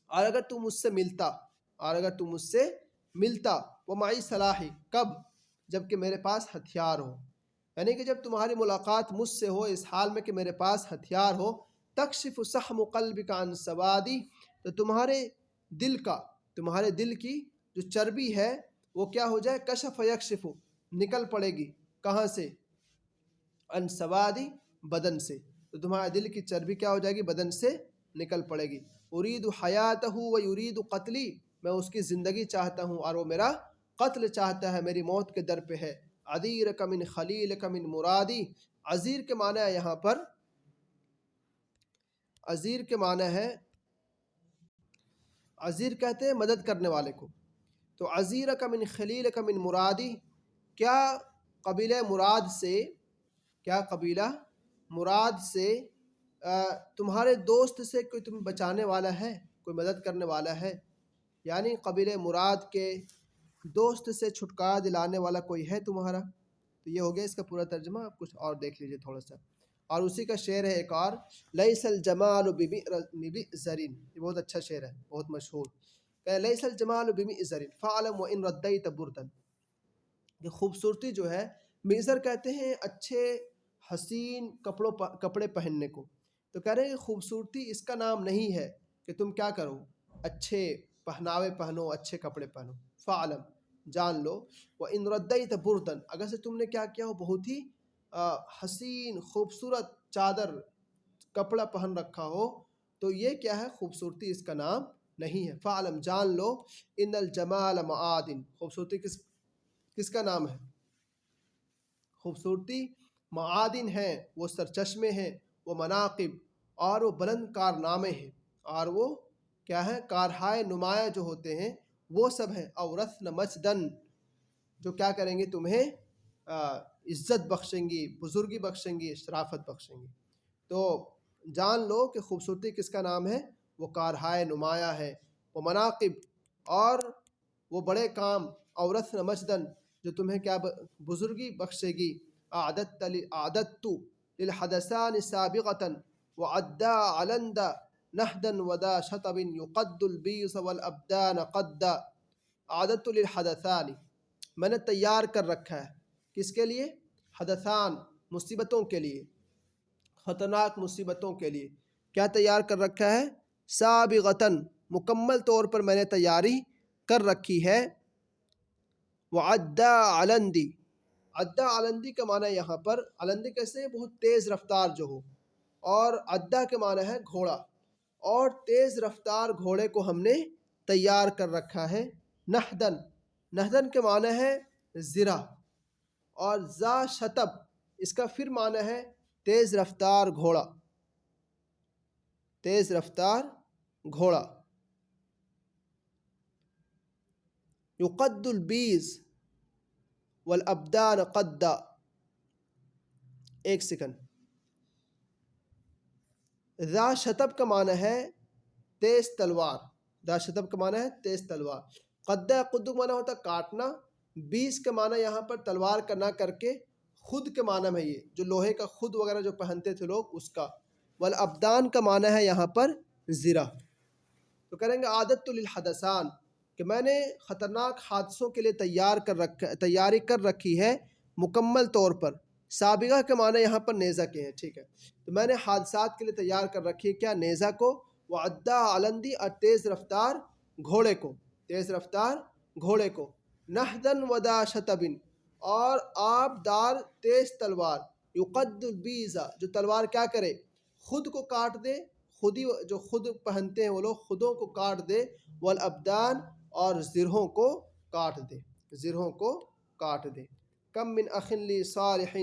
اور اگر تم مجھ سے ملتا، ومعی سلاحی، کب، جب کہ میرے پاس ہتھیار ہو، یعنی کہ جب تمہاری ملاقات مجھ سے ہو اس حال میں کہ میرے پاس ہتھیار ہو، تکشف شحم قلبک عن سوادی، تو تمہارے دل کی جو چربی ہے وہ کیا ہو جائے، کشف یکشف، نکل پڑے گی، کہاں سے، ان سوادی بدن سے، تو تمہارا دل کی چربی کیا ہو جائے گی؟ بدن سے نکل پڑے گی۔ ارید حیاتہ و یرید قتلی، میں اس کی زندگی چاہتا ہوں اور وہ میرا قتل چاہتا ہے، میری موت کے در پہ ہے۔ عذیرک من خلیلک من مرادی، عذیر کے معنی ہے یہاں پر، عذیر کے معنی ہے، عذیر کہتے ہیں مدد کرنے والے کو، تو عذیرک من خلیلک من مرادی، کیا قبیلہ مراد سے، کیا قبیلہ مراد سے تمہارے دوست سے کوئی تم بچانے والا ہے، کوئی مدد کرنے والا ہے؟ یعنی قبیلہ مراد کے دوست سے چھٹکارا دلانے والا کوئی ہے تمہارا؟ تو یہ ہو گیا اس کا پورا ترجمہ، آپ کچھ اور دیکھ لیجئے تھوڑا سا۔ اور اسی کا شعر ہے ایک اور، لیس الجمال بمئزر، یہ بہت اچھا شعر ہے، بہت مشہور، کہ لیس الجمال بمئزر فاعلم وان ردیت بردا، کہ خوبصورتی جو ہے، میزر کہتے ہیں اچھے حسین کپڑے پہننے کو، تو کہہ رہے ہیں کہ خوبصورتی اس کا نام نہیں ہے کہ تم کیا کرو، اچھے پہناوے پہنو، اچھے کپڑے پہنو، فعلم جان لو، وَإِن رَدَّيْتَ بُرْدًا اگر سے تم نے کیا کیا ہو، بہت ہی حسین خوبصورت چادر کپڑا پہن رکھا ہو، تو یہ کیا ہے، خوبصورتی اس کا نام نہیں ہے۔ فعلم جان لو، ان الجمال معادن، خوبصورتی کس کا نام ہے؟ خوبصورتی معادن ہیں، وہ سرچشمے ہیں، وہ مناقب اور وہ بلند کارنامے ہیں، اور وہ کیا ہیں، کارہائے نمایاں جو ہوتے ہیں وہ سب ہیں، اورثن مجدن، جو کیا کریں گے، تمہیں عزت بخشیں گی، بزرگی بخشیں گی، شرافت بخشیں گی۔ تو جان لو کہ خوبصورتی کس کا نام ہے، وہ کارہائے نمایاں ہے، وہ مناقب اور وہ بڑے کام، اورثن مجدن، جو تمہیں کیا بزرگی بخشے گی۔ اعددت للحدثان سابغة وعدا علند نہدا ودا شطب یقد البیس والابدان قدا، اعددت للحدثان، میں نے تیار کر رکھا ہے، کس کے لیے؟ حدثان، مصیبتوں کے لیے، خطرناک مصیبتوں کے لیے، کیا تیار کر رکھا ہے؟ سابغة، مکمل طور پر میں نے تیاری کر رکھی ہے۔ وعدا علندی، عدا علندی کا معنی یہاں پر، علندی کیسے، بہت تیز رفتار جو ہو، اور عدا کے معنی ہے گھوڑا، اور تیز رفتار گھوڑے کو ہم نے تیار کر رکھا ہے۔ نہدن، نہدن کے معنی ہے زرہ، اور ذا شطب، اس کا پھر معنی ہے تیز رفتار گھوڑا، تیز رفتار گھوڑا۔ یقد البیز والابدان قدا، ایک سیکنڈ، ذا شطب کا معنی ہے تیز تلوار، ذا شطب کا معنی ہے تیز تلوار، قدہ، قدو کا معنی ہوتا ہے کاٹنا، بیس کا معنی یہاں پر تلوار کا نہ کر کے خود کے معنی میں، یہ جو لوہے کا خود وغیرہ جو پہنتے تھے لوگ اس کا، والابدان کا معنی ہے یہاں پر زرہ۔ تو کریں گے عادت للحدثان، کہ میں نے خطرناک حادثوں کے لیے تیاری کر رکھی ہے مکمل طور پر۔ سابقہ کے معنی یہاں پر نیزہ کے ہیں، ٹھیک ہے، تو میں نے حادثات کے لیے تیار کر رکھی ہے کیا، نیزہ کو، وعدا علندی، اور تیز رفتار گھوڑے کو، تیز رفتار گھوڑے کو، نہدن ودا شطبن، اور آب دار تیز تلوار، یقد البیزا، جو تلوار کیا کرے، خود کو کاٹ دے، خودی جو خود پہنتے ہیں وہ لوگ خودوں کو کاٹ دے، والابدان، اور زرہوں کو کاٹ دے، زرہوں کو کاٹ دے۔ کم من اخ لی صالح،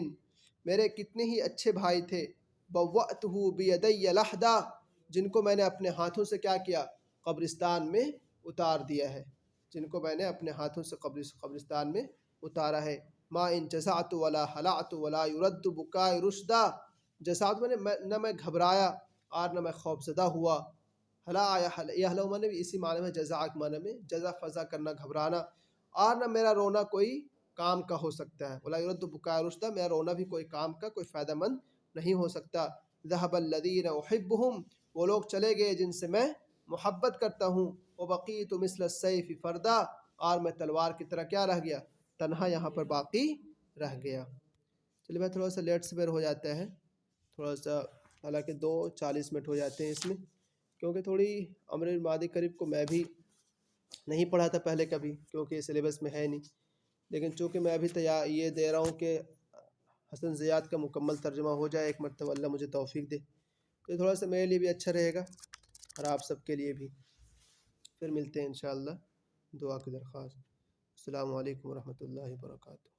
میرے کتنے ہی اچھے بھائی تھے، بوأتہ بیدی لحدا، جن کو میں نے اپنے ہاتھوں سے کیا کیا، قبرستان میں اتار دیا ہے، جن کو میں نے اپنے ہاتھوں سے قبرستان میں اتارا ہے۔ ما ان جزعت ولا حلعت ولا يرد بکائے رشدا، جزعت میں نے نہ میں گھبرایا اور نہ میں خوف زدہ ہوا، حلا یحلو میں نے بھی اسی معنی میں، جزع کے معنی میں جزع فضا کرنا، گھبرانا، اور نہ میرا رونا کوئی کام کا ہو سکتا ہے، ولا يرد بکائے رشدا، میرا رونا بھی کوئی کام کا، کوئی فائدہ مند نہیں ہو سکتا۔ ذهب الذین احبهم، وہ لوگ چلے گئے جن سے میں محبت کرتا ہوں، وبقیت مثل السیف فردا، اور میں تلوار کی طرح کیا رہ گیا، تنہا یہاں پر باقی رہ گیا۔ چلیے میں تھوڑا سا لیٹ سویر ہو جاتا ہے، تھوڑا سا، حالانکہ 2:40 ہو جاتے ہیں اس میں، کیونکہ تھوڑی امر الماضی قریب کو میں بھی نہیں پڑھا تھا پہلے کبھی، کیونکہ سلیبس میں ہے نہیں، لیکن چونکہ میں ابھی یہ دے رہا ہوں کہ حسن زیاد کا مکمل ترجمہ ہو جائے ایک مرتبہ، اللہ مجھے توفیق دے، تو یہ تھوڑا سا میرے لیے بھی اچھا رہے گا اور آپ سب کے لیے بھی۔ پھر ملتے ہیں انشاءاللہ، دعا کی درخواست۔ السلام علیکم ورحمۃ اللہ وبرکاتہ۔